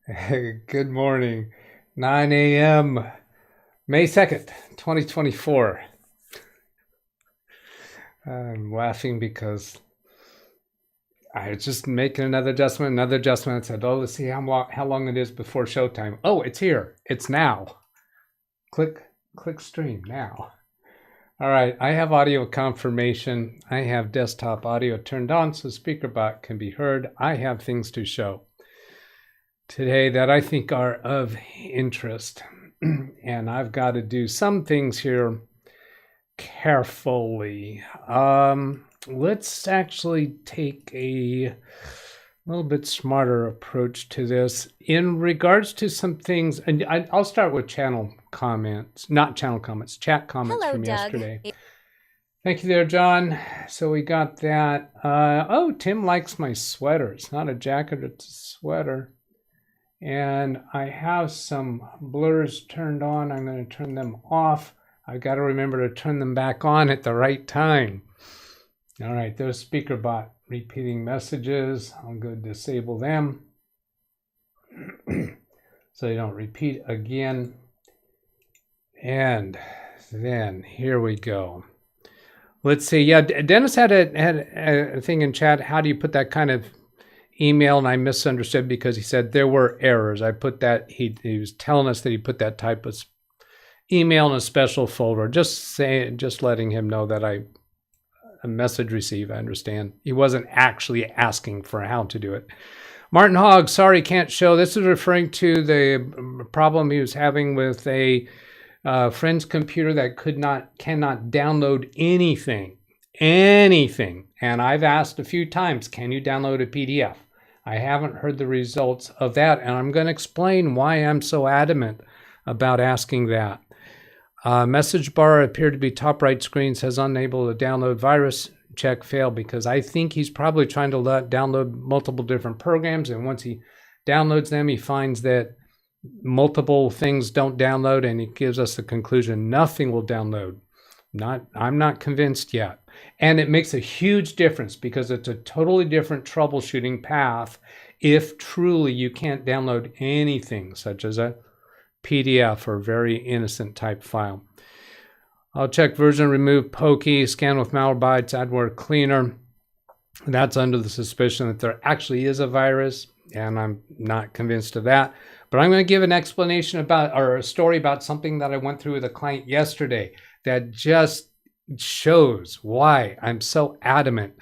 Good morning. 9 a.m. May 2nd, 2024. I'm laughing because I was just making another adjustment. I said, oh, let's see how long it is before showtime. Oh, it's here. It's now. Click stream now. All right, I have audio confirmation. I have desktop audio turned on so SpeakerBot can be heard. I have things to show today that I think are of interest. And I've got to do some things here carefully. Let's actually take a little bit smarter approach to this in regards to some things. And I'll start with chat comments from yesterday. Thank you there, John. So we got that. Oh, Tim likes my sweater. It's not a jacket, it's a sweater. And I have some blurs turned on. I'm going to turn them off. I've got to remember to turn them back on at the right time. All right, there's SpeakerBot repeating messages. I'll go disable them so they don't repeat again. And then here we go. Let's see. Yeah, Dennis had a thing in chat. How do you put that kind of email? And I misunderstood because he said there were errors. I put that, he was telling us that he put that type of email in a special folder. Just letting him know that a message received. I understand. He wasn't actually asking for how to do it. Martin Hogg, sorry, can't show. This is referring to the problem he was having with a friend's computer that cannot download anything. And I've asked a few times, can you download a PDF? I haven't heard the results of that, and I'm going to explain why I'm so adamant about asking that. Message bar appeared to be top right screen, says unable to download, virus check failed, because I think he's probably trying to download multiple different programs, and once he downloads them, he finds that multiple things don't download, and he gives us the conclusion nothing will download. I'm not convinced yet. And it makes a huge difference because it's a totally different troubleshooting path if truly you can't download anything such as a PDF or very innocent type file. I'll check version, remove pokey, scan with Malwarebytes, adware cleaner. That's under the suspicion that there actually is a virus, and I'm not convinced of that. But I'm going to give an explanation or a story about something that I went through with a client yesterday that just shows why I'm so adamant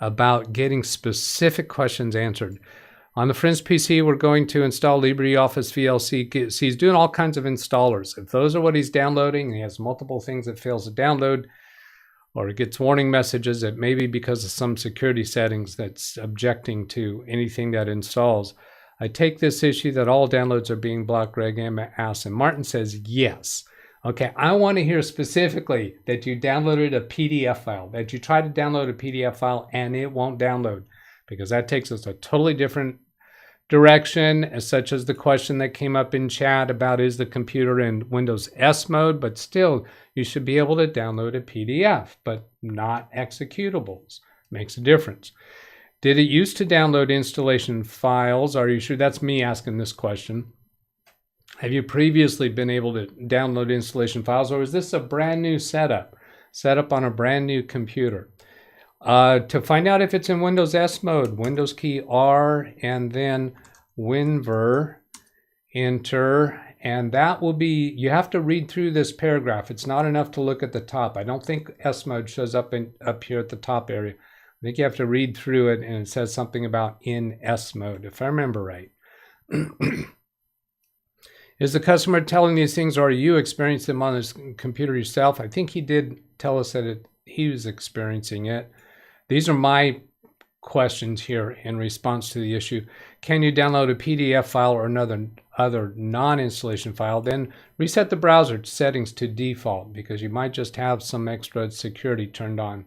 about getting specific questions answered. On the friend's PC, we're going to install LibreOffice VLC. He's doing all kinds of installers. If those are what he's downloading, and he has multiple things that fails to download, or it gets warning messages, it may be because of some security settings that's objecting to anything that installs. I take this issue that all downloads are being blocked, Greg asks, and Martin says yes. Okay, I want to hear specifically that you downloaded a PDF file, that you try to download a PDF file and it won't download, because that takes us a totally different direction, such as the question that came up in chat about is the computer in Windows S mode, but still you should be able to download a PDF, but not executables. Makes a difference. Did it used to download installation files? Are you sure? That's me asking this question. Have you previously been able to download installation files, or is this a brand new setup on a brand new computer? To find out if it's in Windows S mode, Windows key R and then WinVer, enter, and that will be, you have to read through this paragraph. It's not enough to look at the top. I don't think S mode shows up here at the top area. I think you have to read through it, and it says something about in S mode, if I remember right. Is the customer telling these things, or are you experiencing them on his computer yourself? I think he did tell us that he was experiencing it. These are my questions here in response to the issue. Can you download a PDF file or other non-installation file? Then reset the browser settings to default, because you might just have some extra security turned on.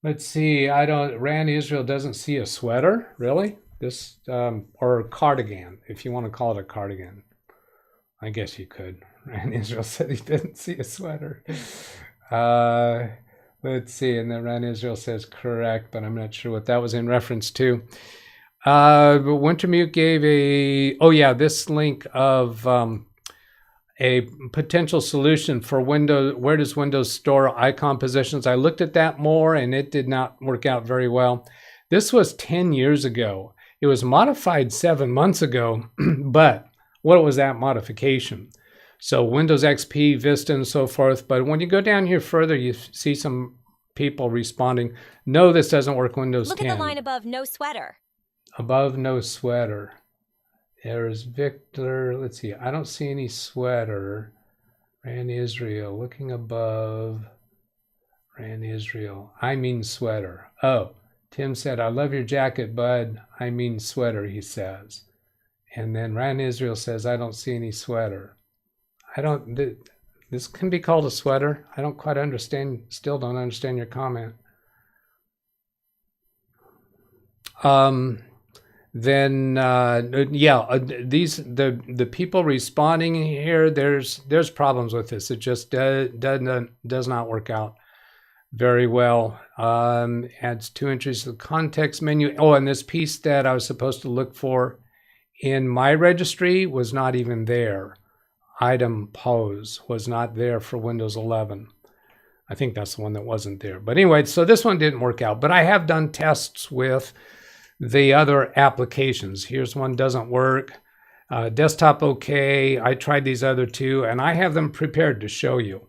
Let's see. Rand Israel doesn't see a sweater, really? This or a cardigan, if you want to call it a cardigan. I guess you could. Rand Israel said he didn't see a sweater. Let's see. And then Rand Israel says correct, but I'm not sure what that was in reference to. Wintermute gave this link of a potential solution for Windows. Where does Windows store icon positions? I looked at that more and it did not work out very well. This was 10 years ago. It was modified 7 months ago, but what was that modification? So Windows XP, Vista, and so forth. But when you go down here further, you see some people responding, no, this doesn't work Windows 10. Look at the line above no sweater. Above no sweater. There's Victor. Let's see. I don't see any sweater. Ran Israel. Looking above. Ran Israel. I mean sweater. Oh, Tim said, I love your jacket, bud. I mean sweater, he says. And then Ran Israel says, I don't see any sweater. This can be called a sweater. I don't quite understand, still don't understand your comment. The people responding here, there's problems with this. It just does not work out very well. Adds 2 entries to the context menu. Oh, and this piece that I was supposed to look for in my registry was not even there. Item pose was not there for Windows 11. I think that's the one that wasn't there. But anyway, so this one didn't work out. But I have done tests with the other applications. Here's one doesn't work. Desktop okay. I tried these other two, and I have them prepared to show you.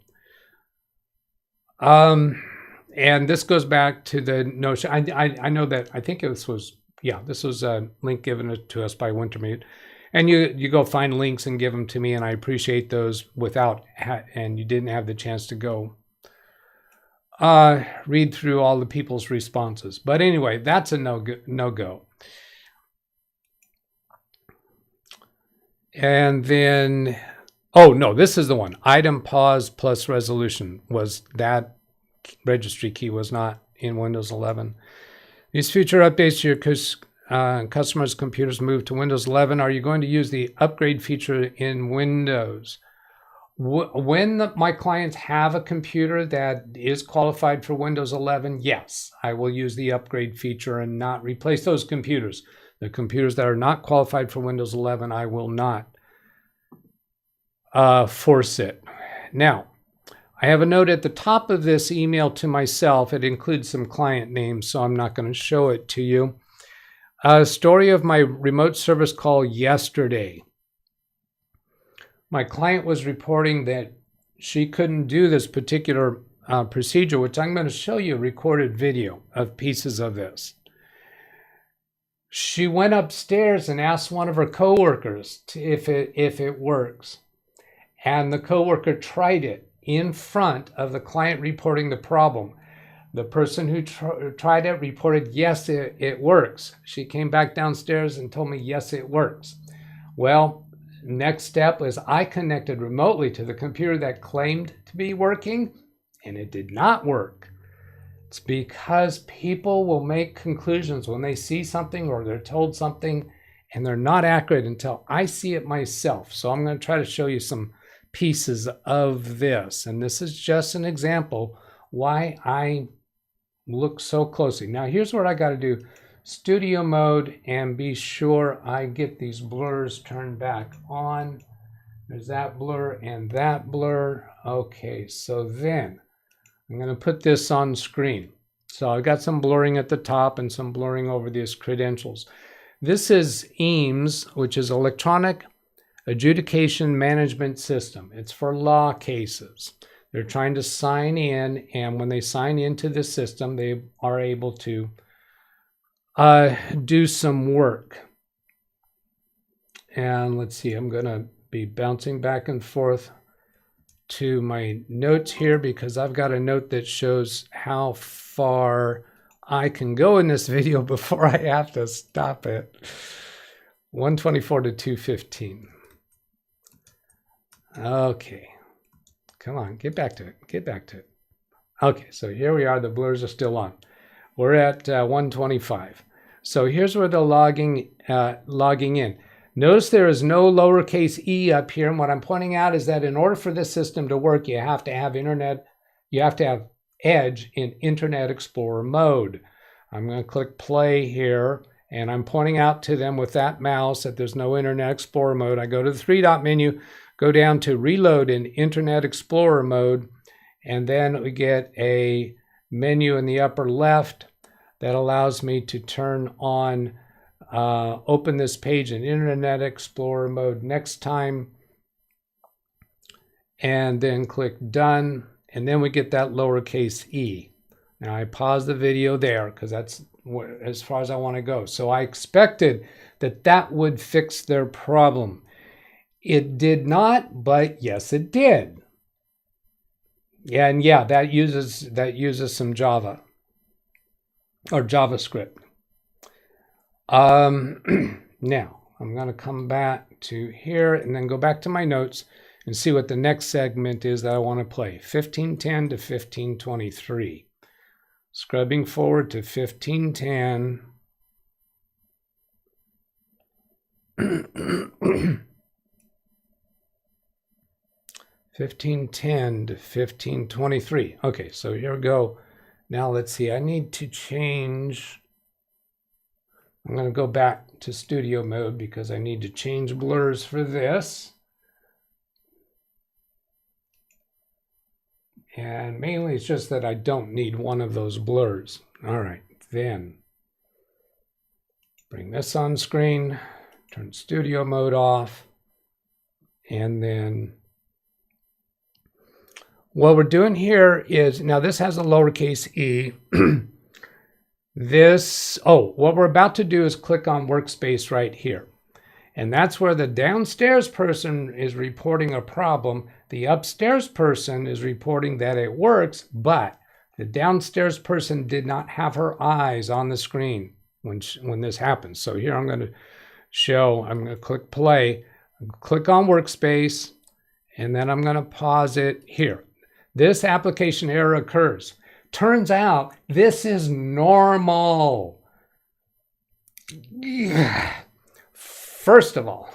And this goes back to the notion. I know that I think this was a link given to us by Wintermute. And you go find links and give them to me, and I appreciate those and you didn't have the chance to go read through all the people's responses. But anyway, that's a no-go. And then, oh no, this is the one. Item pause plus resolution was that registry key was not in Windows 11. These future updates to your customers' computers move to Windows 11. Are you going to use the upgrade feature in Windows? When my clients have a computer that is qualified for Windows 11, yes, I will use the upgrade feature and not replace those computers. The computers that are not qualified for Windows 11, I will not force it. Now, I have a note at the top of this email to myself. It includes some client names, so I'm not going to show it to you. A story of my remote service call yesterday. My client was reporting that she couldn't do this particular procedure, which I'm going to show you a recorded video of pieces of this. She went upstairs and asked one of her coworkers if it works. And the coworker tried it in front of the client reporting the problem. The person who tried it reported, yes, it works. She came back downstairs and told me, yes, it works. Well, next step was I connected remotely to the computer that claimed to be working, and it did not work. It's because people will make conclusions when they see something or they're told something, and they're not accurate until I see it myself. So I'm going to try to show you some pieces of this. And this is just an example why I look so closely. Now here's what I got to do. Studio mode, and be sure I get these blurs turned back on. There's that blur and that blur. Okay, so then I'm going to put this on screen. So I've got some blurring at the top and some blurring over these credentials. This is EAMS, which is Electronic Adjudication Management System. It's for law cases. They're trying to sign in, and when they sign into the system, they are able to do some work. And let's see, I'm going to be bouncing back and forth to my notes here because I've got a note that shows how far I can go in this video before I have to stop it. 124 to 215. Okay. Come on, get back to it. Get back to it. Okay, so here we are. The blurs are still on. We're at 125. So here's where the logging in. Notice there is no lowercase e up here. And what I'm pointing out is that in order for this system to work, you have to have Edge in Internet Explorer mode. I'm going to click play here, and I'm pointing out to them with that mouse that there's no Internet Explorer mode. I go to the three-dot menu, go down to Reload in Internet Explorer mode, and then we get a menu in the upper left that allows me to turn on, open this page in Internet Explorer mode next time, and then click Done, and then we get that lowercase e. Now I pause the video there because that's as far as I want to go. So I expected that that would fix their problem. It did not, but yes, it did. Yeah, and yeah, that uses some Java or JavaScript. Now I'm going to come back to here and then go back to my notes and see what the next segment is that I want to play. 1510 to 1523. Scrubbing forward to 1510. 1510 to 1523. Okay, so here we go. Now let's see. I need to change. I'm going to go back to studio mode because I need to change blurs for this. And mainly it's just that I don't need one of those blurs. All right, then bring this on screen, turn studio mode off, and then what we're doing here is, now this has a lowercase e. What we're about to do is click on workspace right here. And that's where the downstairs person is reporting a problem. The upstairs person is reporting that it works, but the downstairs person did not have her eyes on the screen when this happens. So here I'm going to click play, click on workspace, and then I'm going to pause it here. This application error occurs. Turns out this is normal. First of all,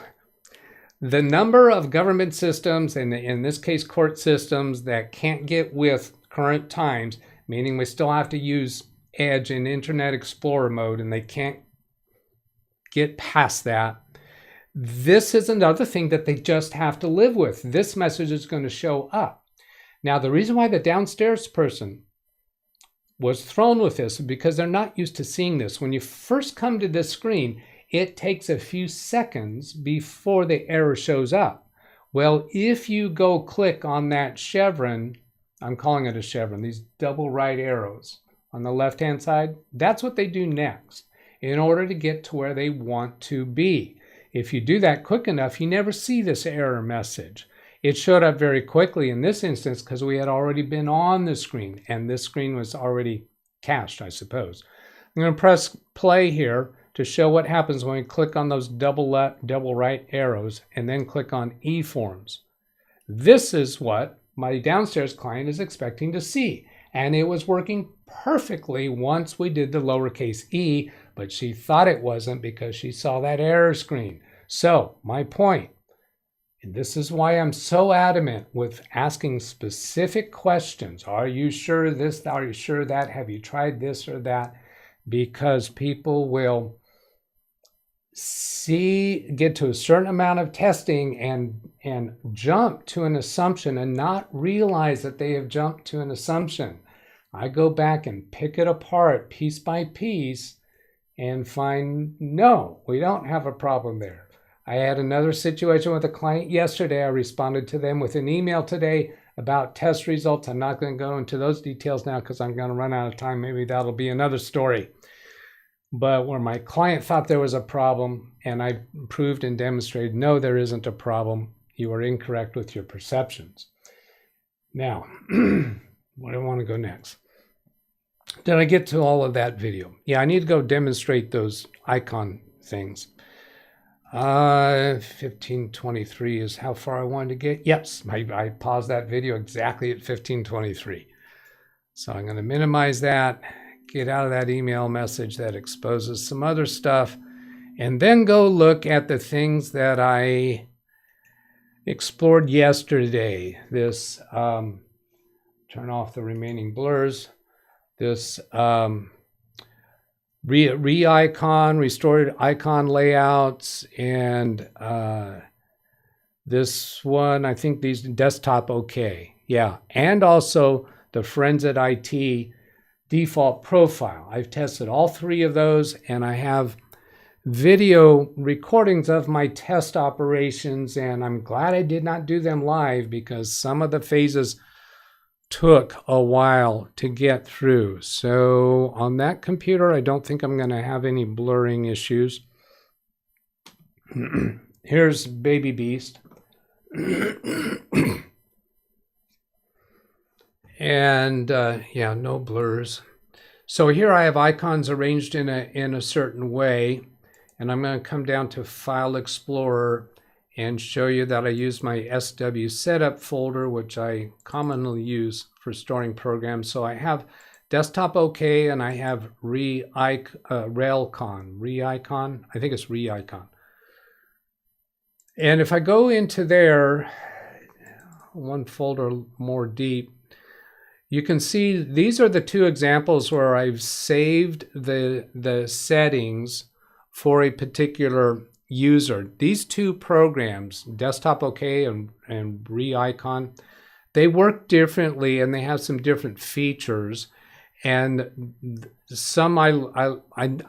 the number of government systems, and in this case court systems, that can't get with current times, meaning we still have to use Edge in Internet Explorer mode, and they can't get past that. This is another thing that they just have to live with. This message is going to show up. Now, the reason why the downstairs person was thrown with this is because they're not used to seeing this. When you first come to this screen, it takes a few seconds before the error shows up. Well, if you go click on that chevron, I'm calling it a chevron, these double right arrows on the left-hand side, that's what they do next in order to get to where they want to be. If you do that quick enough, you never see this error message. It showed up very quickly in this instance because we had already been on the screen, and this screen was already cached, I suppose. I'm going to press play here to show what happens when we click on those double right arrows and then click on eForms. This is what my downstairs client is expecting to see. And it was working perfectly once we did the lowercase e, but she thought it wasn't because she saw that error screen. So my point, and this is why I'm so adamant with asking specific questions. Are you sure this? Are you sure that? Have you tried this or that? Because people will get to a certain amount of testing and jump to an assumption and not realize that they have jumped to an assumption. I go back and pick it apart piece by piece and find, no, we don't have a problem there. I had another situation with a client yesterday. I responded to them with an email today about test results. I'm not going to go into those details now because I'm going to run out of time. Maybe that'll be another story. But where my client thought there was a problem and I proved and demonstrated, no, there isn't a problem. You are incorrect with your perceptions. Now, where do I want to go next? Did I get to all of that video? Yeah, I need to go demonstrate those icon things. 1523 is how far I wanted to get. Yes, I paused that video exactly at 1523. So I'm going to minimize that, get out of that email message that exposes some other stuff, and then go look at the things that I explored yesterday. This, turn off the remaining blurs. This re-icon, restored icon layouts, and this one, I think these desktop okay. Yeah, and also the Friends at IT default profile. I've tested all three of those, and I have video recordings of my test operations, and I'm glad I did not do them live because some of the phases took a while to get through. So on that computer, I don't think I'm going to have any blurring issues. Here's Baby Beast. And yeah, no blurs. So here I have icons arranged in a certain way, and I'm going to come down to File Explorer and show you that I use my SW setup folder, which I commonly use for storing programs. So I have desktop OK, and I have Railcon, I think it's Re-icon. And if I go into there, one folder more deep, you can see these are the two examples where I've saved the settings for a particular user. These two programs, Desktop OK and Re-icon, they work differently and they have some different features. And some I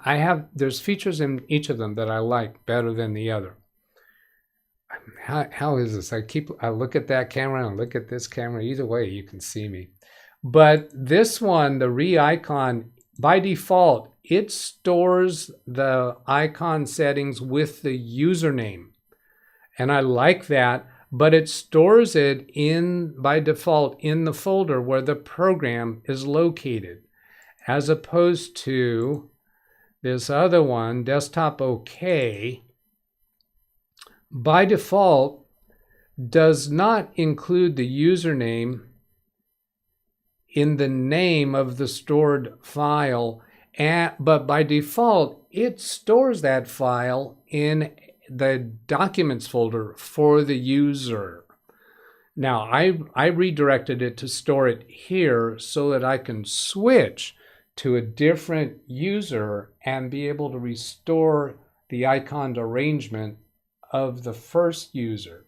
have, there's features in each of them that I like better than the other. How is this? I look at that camera and look at this camera. Either way, you can see me. But this one, the Re-icon, by default, it stores the icon settings with the username. And I like that, but it stores it by default in the folder where the program is located, as opposed to this other one, Desktop OK, by default does not include the username in the name of the stored file, but by default, it stores that file in the documents folder for the user. Now, I redirected it to store it here so that I can switch to a different user and be able to restore the icon arrangement of the first user.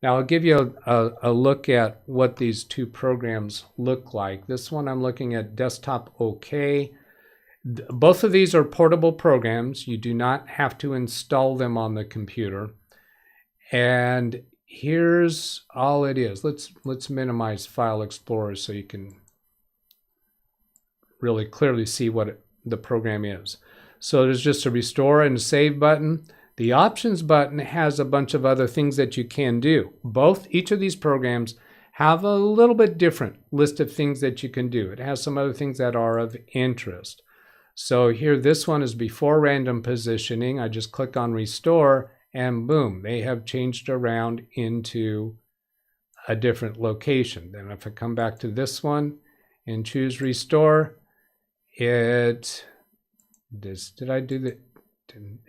Now I'll give you a look at what these two programs look like. This one I'm looking at Desktop OK. Both of these are portable programs. You do not have to install them on the computer. And here's all it is. Let's minimize File Explorer so you can really clearly see what the program is. So there's just a restore and a save button. The options button has a bunch of other things that you can do. Each of these programs have a little bit different list of things that you can do. It has some other things that are of interest. So here, this one is before random positioning. I just click on restore and boom, they have changed around into a different location. Then if I come back to this one and choose restore, did I do that?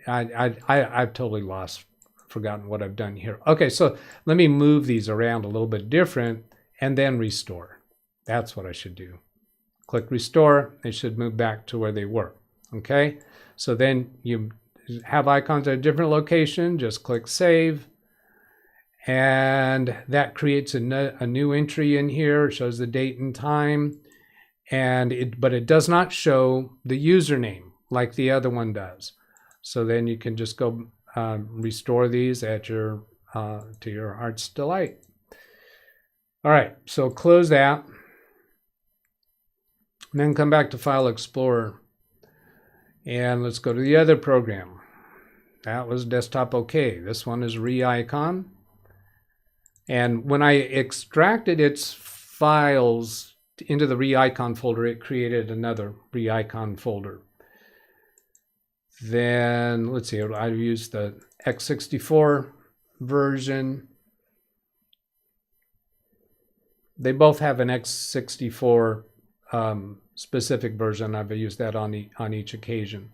I've totally forgotten what I've done here. Okay, so let me move these around a little bit different and then restore. That's what I should do. Click restore, they should move back to where they were. Okay, so then you have icons at a different location, just click save. And that creates a new entry in here. It shows the date and time, but it does not show the username like the other one does. So then you can just go restore these at to your heart's delight. All right, so close that. And then come back to File Explorer. And let's go to the other program. That was Desktop OK. This one is Re-icon. And when I extracted its files into the Re-icon folder, it created another Re-icon folder. Then let's see, I've used the x64 version. They both have an x64 specific version. I've used that on each occasion.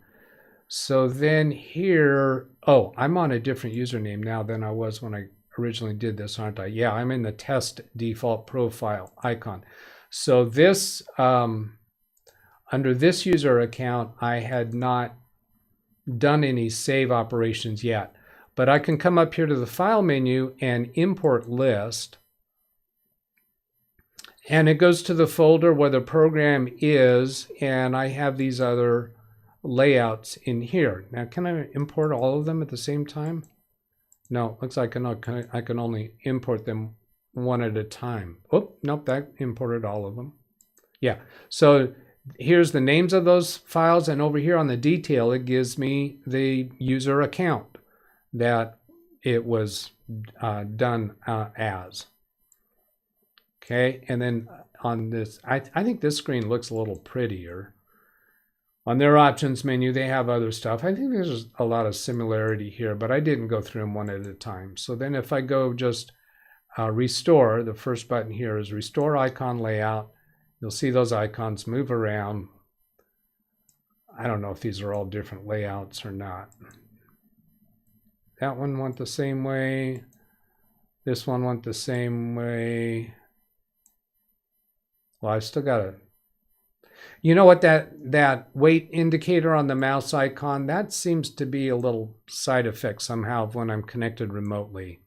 So then here, oh, I'm on a different username now than I was when I originally did this, aren't I? Yeah, I'm in the test default profile icon. So this, under this user account, I had not done any save operations yet. But I can come up here to the File menu and import list. And it goes to the folder where the program is, and I have these other layouts in here. Now, can I import all of them at the same time? No, looks like I can only import them one at a time. Oh, nope, that imported all of them. Yeah, so here's the names of those files, and over here on the detail, it gives me the user account that it was done as. Okay, and then on this, I think this screen looks a little prettier. On their options menu, they have other stuff. I think there's a lot of similarity here, but I didn't go through them one at a time. So then if I go just restore, the first button here is restore icon layout. You'll see those icons move around. I don't know if these are all different layouts or not. That one went the same way. This one went the same way. Well, I still got to, you know what, that weight indicator on the mouse icon, that seems to be a little side effect somehow of when I'm connected remotely.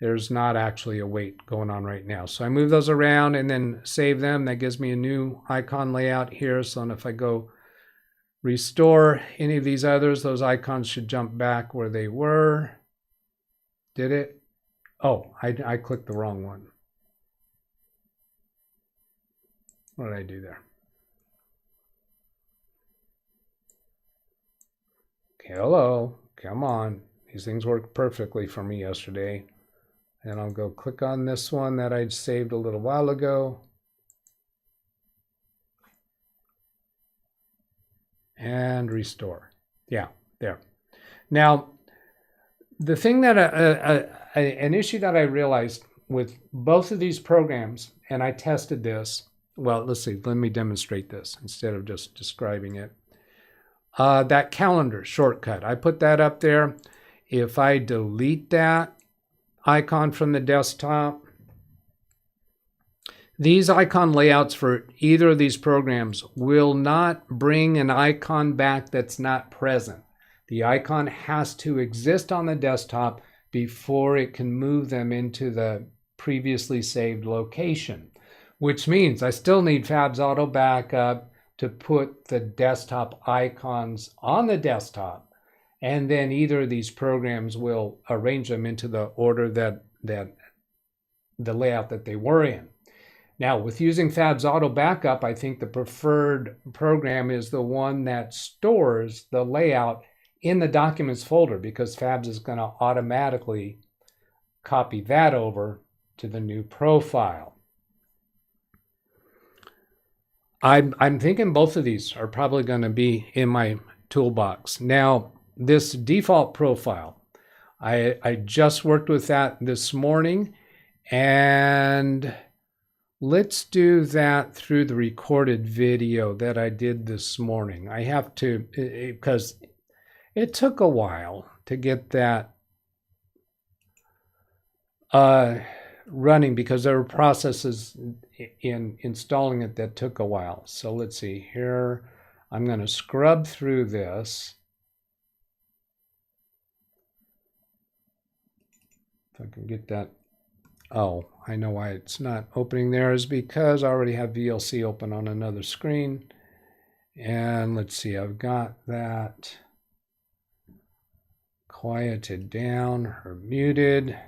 There's not actually a weight going on right now. So I move those around and then save them. That gives me a new icon layout here. So if I go restore any of these others, those icons should jump back where they were. Did it? Oh, I clicked the wrong one. What did I do there? Okay, hello, come on. These things worked perfectly for me yesterday. And I'll go click on this one that I'd saved a little while ago. And restore. Yeah, there. Now, the thing that an issue that I realized with both of these programs, and I tested this. Well, let's see. Let me demonstrate this instead of just describing it. That calendar shortcut, I put that up there. If I delete that icon from the desktop, these icon layouts for either of these programs will not bring an icon back that's not present. The icon has to exist on the desktop before it can move them into the previously saved location, which means I still need Fab's Auto Backup to put the desktop icons on the desktop, and then either of these programs will arrange them into the order that the layout that they were in. Now, with using Fab's Auto Backup, I think the preferred program is the one that stores the layout in the Documents folder, because Fab's is going to automatically copy that over to the new profile. I'm thinking both of these are probably going to be in my toolbox. Now, this default profile, I just worked with that this morning, and let's do that through the recorded video that I did this morning. I have to, because it took a while to get that running, because there were processes in installing it that took a while. So let's see here. I'm going to scrub through this. If I can get that. Oh, I know why it's not opening there, is because I already have VLC open on another screen. And let's see, I've got that quieted down or muted.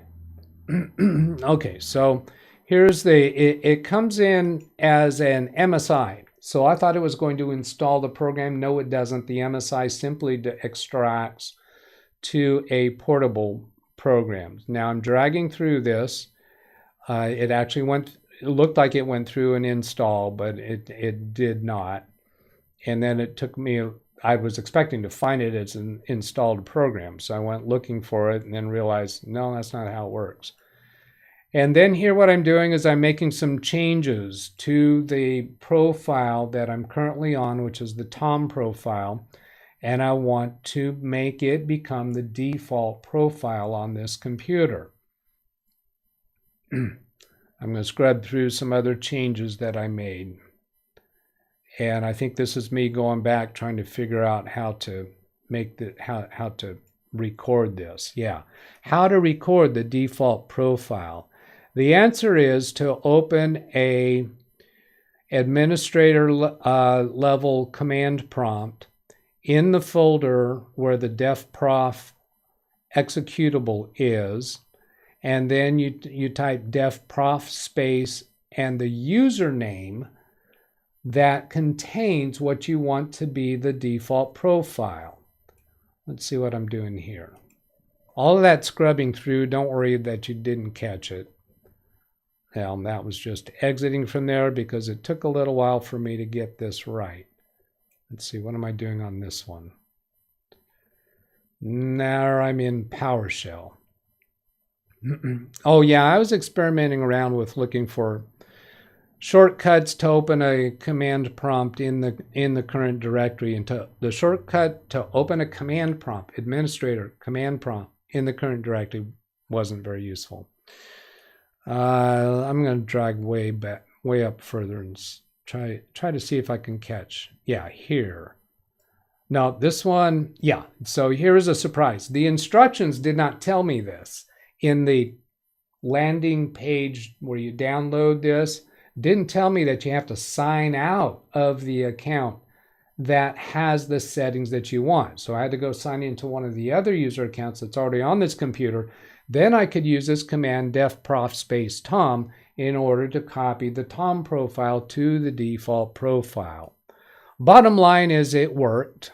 Okay, so here's it comes in as an MSI. So I thought it was going to install the program. No, it doesn't. The MSI simply extracts to a portable program. Now I'm dragging through this. It actually it looked like it went through an install, but it did not. And then it took me, I was expecting to find it as an installed program. So I went looking for it and then realized, no, that's not how it works. And then here what I'm doing is I'm making some changes to the profile that I'm currently on, which is the Tom profile. And I want to make it become the default profile on this computer. I'm going to scrub through some other changes that I made. And I think this is me going back trying to figure out how to make how to record this. Yeah. How to record the default profile. The answer is to open a administrator level command prompt in the folder where the defprof executable is, and then you type defprof space and the username that contains what you want to be the default profile. Let's see what I'm doing here. All of that scrubbing through, don't worry that you didn't catch it. That was just exiting from there because it took a little while for me to get this right. Let's see, what am I doing on this one? Now I'm in PowerShell. Oh yeah, I was experimenting around with looking for shortcuts to open a command prompt in the current directory, and the shortcut to open a command prompt, administrator command prompt in the current directory wasn't very useful. I'm going to drag way up further and try to see if I can catch. Yeah, here. Now this one, yeah. So here is a surprise. The instructions did not tell me this in the landing page where you download this. Didn't tell me that you have to sign out of the account that has the settings that you want. So I had to go sign into one of the other user accounts that's already on this computer. Then I could use this command defprof space tom in order to copy the tom profile to the default profile. Bottom line is it worked.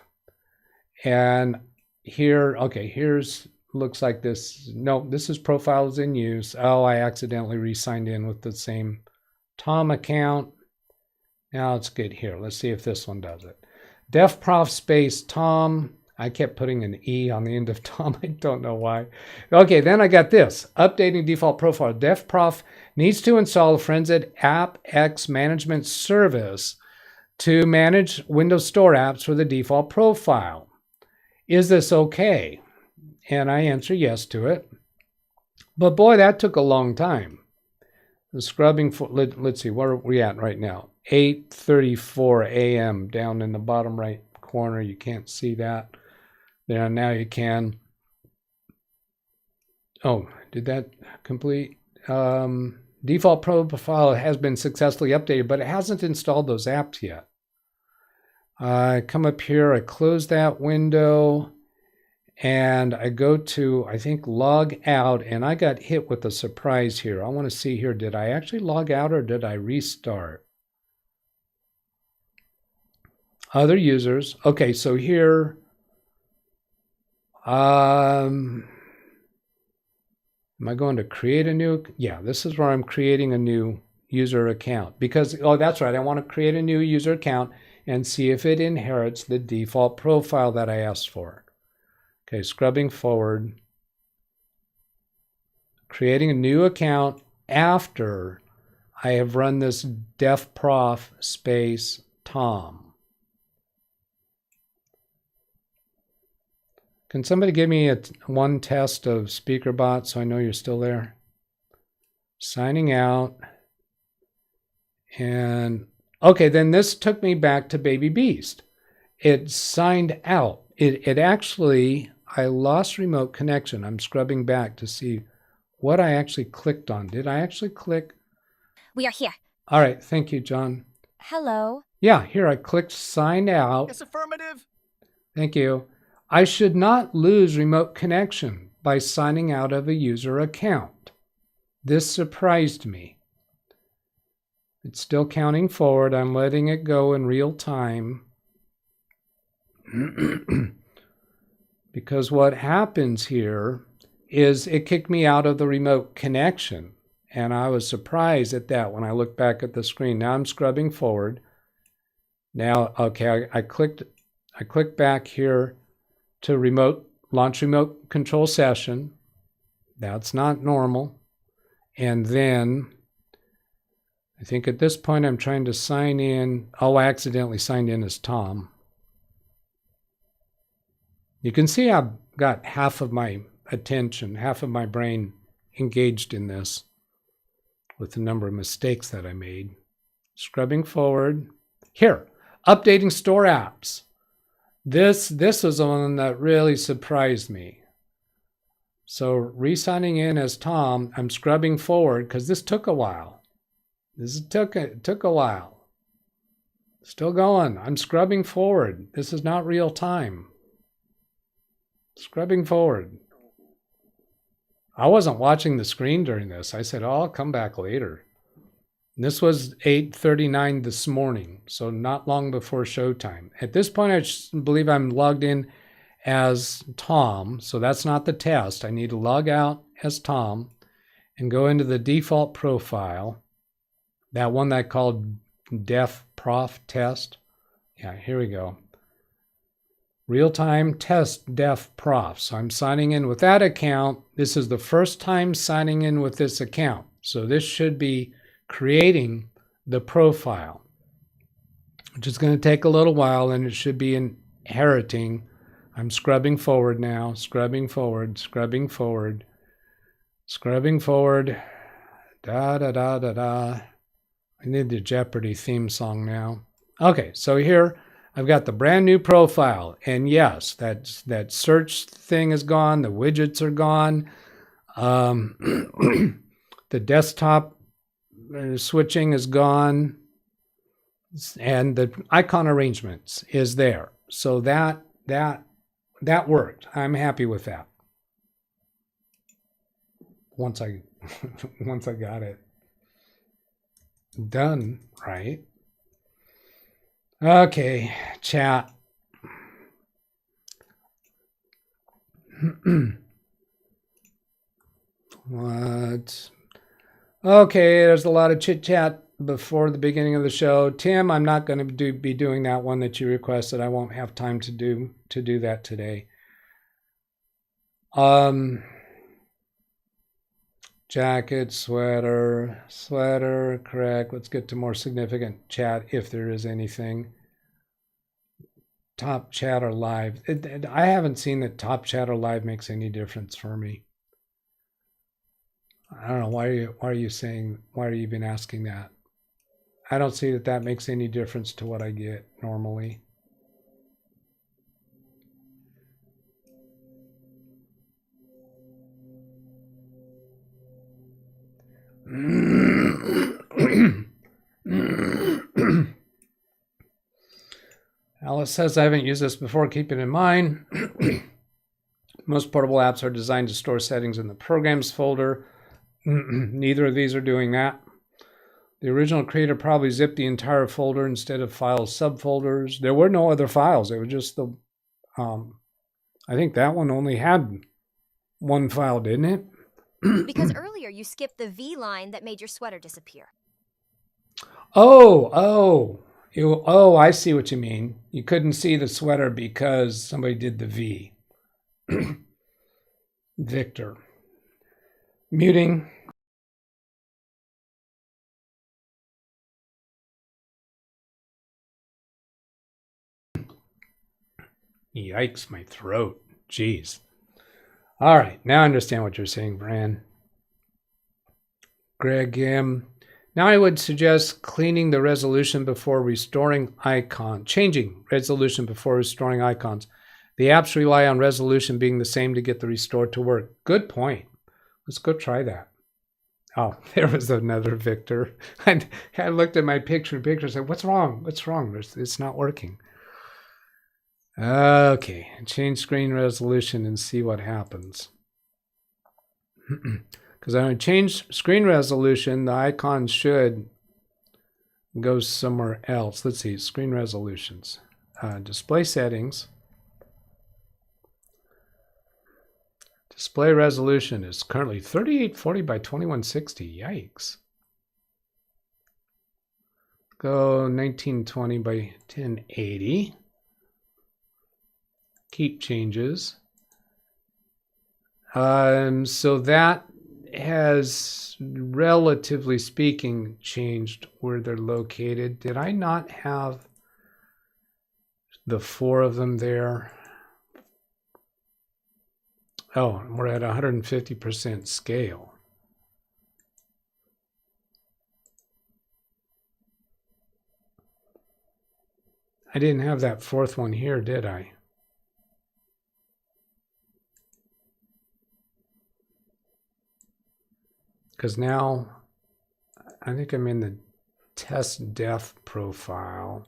And here, okay, looks like this. No, this is profiles in use. Oh, I accidentally re-signed in with the same Tom account. Now let's get here. Let's see if this one does it. Defprof space Tom. I kept putting an E on the end of Tom. I don't know why. Okay, then I got this. Updating default profile. Defprof needs to install a Friendsid AppX management service to manage Windows Store apps for the default profile. Is this okay? And I answer yes to it. But boy, that took a long time. The scrubbing for, let's see, where are we at right now? 8:34 a.m. down in the bottom right corner. You can't see that. There, now you can. Oh, did that complete? Default profile has been successfully updated, but it hasn't installed those apps yet. I come up here, I close that window, and I go to, I think, log out, and I got hit with a surprise here. I want to see here, did I actually log out or did I restart? Other users. Okay, so here, am I going to create a new? Yeah, this is where I'm creating a new user account because, oh, that's right. I want to create a new user account and see if it inherits the default profile that I asked for. Okay, scrubbing forward, creating a new account after I have run this defprof space Tom. Can somebody give me one test of SpeakerBot so I know you're still there? Signing out. And okay, then this took me back to Baby Beast. It signed out. It actually, I lost remote connection. I'm scrubbing back to see what I actually clicked on. Did I actually click? We are here. All right, thank you, John. Hello. Yeah, here I clicked sign out. Yes, affirmative. Thank you. I should not lose remote connection by signing out of a user account. This surprised me. It's still counting forward. I'm letting it go in real time. Because what happens here is it kicked me out of the remote connection. And I was surprised at that when I looked back at the screen. Now I'm scrubbing forward. Now, okay, I clicked back here to launch remote control session. That's not normal. And then I think at this point I'm trying to sign in. Oh, I accidentally signed in as Tom. You can see I've got half of my attention, half of my brain engaged in this with the number of mistakes that I made. Scrubbing forward. Here, Updating store apps. This was the one that really surprised me. So re-signing in as Tom, I'm scrubbing forward because this took a while. It took a while. Still going. I'm scrubbing forward. This is not real time. Scrubbing forward. I wasn't watching the screen during this. I said, oh, I'll come back later. And this was 8:39 this morning, so not long before showtime. At this point, I believe I'm logged in as Tom, so that's not the test. I need to log out as Tom and go into the default profile, that one that I called Def Prof Test. Yeah, here we go. Real-time test Def Prof. So I'm signing in with that account. This is the first time signing in with this account. So this should be creating the profile, which is going to take a little while, and it should be inheriting. I'm scrubbing forward now, scrubbing forward, scrubbing forward, scrubbing forward. Da, da, da, da, da. I need the Jeopardy theme song now. Okay, so here I've got the brand new profile, and yes, that search thing is gone. The widgets are gone. The desktop switching is gone, and the icon arrangements is there. So that worked. I'm happy with that. Once I got it done, right? Okay, chat. What? Okay, there's a lot of chit chat before the beginning of the show. Tim, I'm not going to be doing that one that you requested. I won't have time to do that today. Jacket, sweater, correct. Let's get to more significant chat if there is anything. Top chat or live. I haven't seen that top chat or live makes any difference for me. I don't know, why are you even asking that? I don't see that makes any difference to what I get normally. Alice says, I haven't used this before. Keep it in mind. Most portable apps are designed to store settings in the programs folder. Neither of these are doing that. The original creator probably zipped the entire folder instead of file subfolders. There were no other files. It was just the, I think that one only had one file, didn't it? Because earlier you skipped the V line that made your sweater disappear. Oh, I see what you mean. You couldn't see the sweater because somebody did the V. Victor. Muting. Yikes, my throat. Jeez. All right, now I understand what you're saying, Bran. Greg, now I would suggest cleaning the resolution before restoring icon, changing resolution before restoring icons. The apps rely on resolution being the same to get the restore to work. Good point. Let's go try that. Oh, there was another Victor. I looked at my picture and said, what's wrong? What's wrong? It's not working. Okay, change screen resolution and see what happens. Because when I change screen resolution, the icon should go somewhere else. Let's see, screen resolutions. Display settings. Display resolution is currently 3840 by 2160. Yikes. Go 1920 by 1080. Keep changes. So that has, relatively speaking, changed where they're located. Did I not have the 4 of them there? Oh, we're at 150% scale. I didn't have that fourth one here, did I? Because now I think I'm in the test def profile.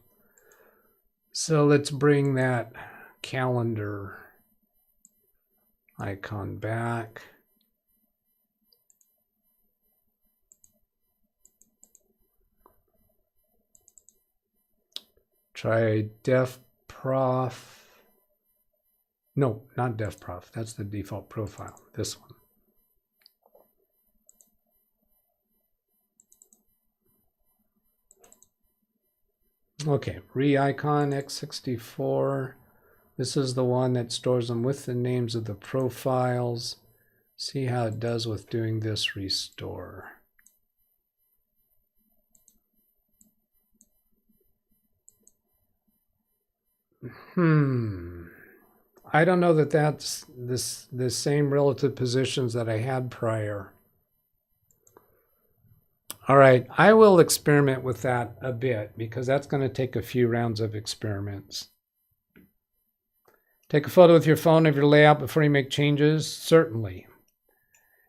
So let's bring that calendar icon back. Try def prof. No, not def prof. That's the default profile. This one. Okay, re-icon x64. This is the one that stores them with the names of the profiles. See how it does with doing this restore. I don't know that that's the same relative positions that I had prior. All right, I will experiment with that a bit because that's going to take a few rounds of experiments. Take a photo with your phone of your layout before you make changes? Certainly.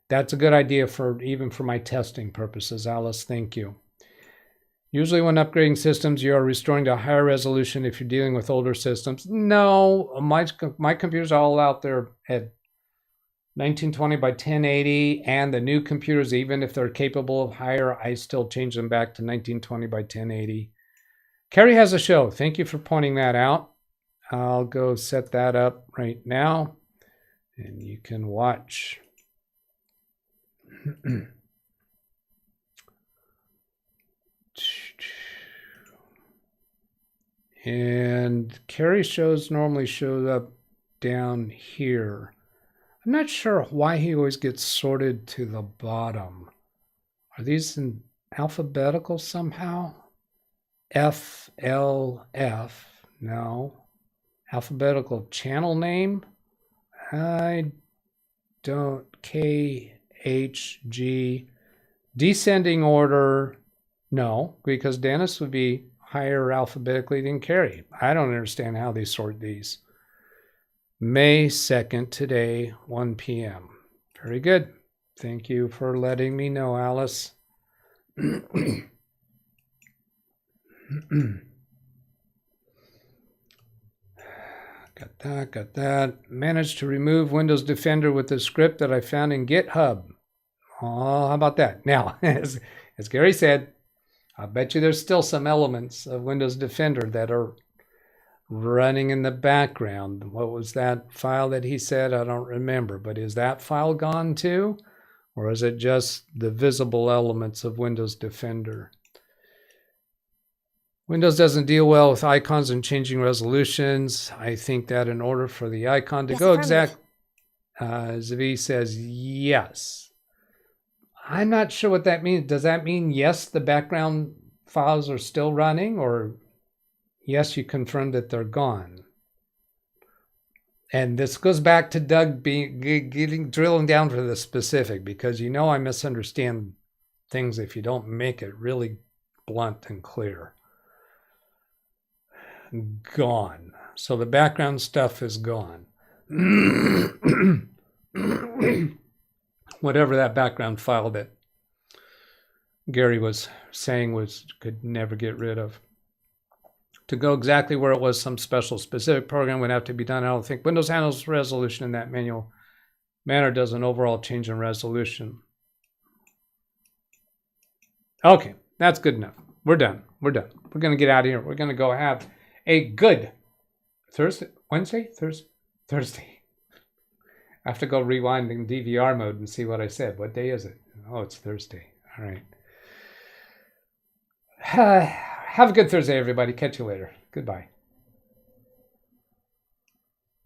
That's a good idea even for my testing purposes, Alice. Thank you. Usually when upgrading systems, you are restoring to a higher resolution if you're dealing with older systems. No, my computer's all out there at 1920 by 1080, and the new computers, even if they're capable of higher, I still change them back to 1920 by 1080. Carrie has a show. Thank you for pointing that out. I'll go set that up right now, and you can watch. And Carrie's shows normally show up down here. I'm not sure why he always gets sorted to the bottom. Are these in alphabetical somehow? F, L, F. No. Alphabetical channel name? I don't. K, H, G. Descending order? No, because Dennis would be higher alphabetically than Carrie. I don't understand how they sort these. May 2nd, today, 1 p.m. Very good. Thank you for letting me know, Alice. Got that. Managed to remove Windows Defender with the script that I found in GitHub. Oh, how about that? Now, as Gary said, I bet you there's still some elements of Windows Defender that are running in the background. What was that file that he said? I don't remember, but is that file gone too? Or is it just the visible elements of Windows Defender? Windows doesn't deal well with icons and changing resolutions. I think that in order for the icon to go exact, Zvi says yes. I'm not sure what that means. Does that mean yes, the background files are still running, or yes, you confirmed that they're gone? And this goes back to Doug drilling down for the specific, because you know I misunderstand things if you don't make it really blunt and clear. Gone. So the background stuff is gone. Whatever that background file that Gary was saying could never get rid of. To go exactly where it was, some specific program would have to be done. I don't think Windows handles resolution in that manual manner, does an overall change in resolution. Okay, that's good enough. We're done. We're going to get out of here. We're going to go have a good Thursday. I have to go rewind in DVR mode and see what I said. What day is it? Oh, it's Thursday. All right. Have a good Thursday, everybody. Catch you later. Goodbye.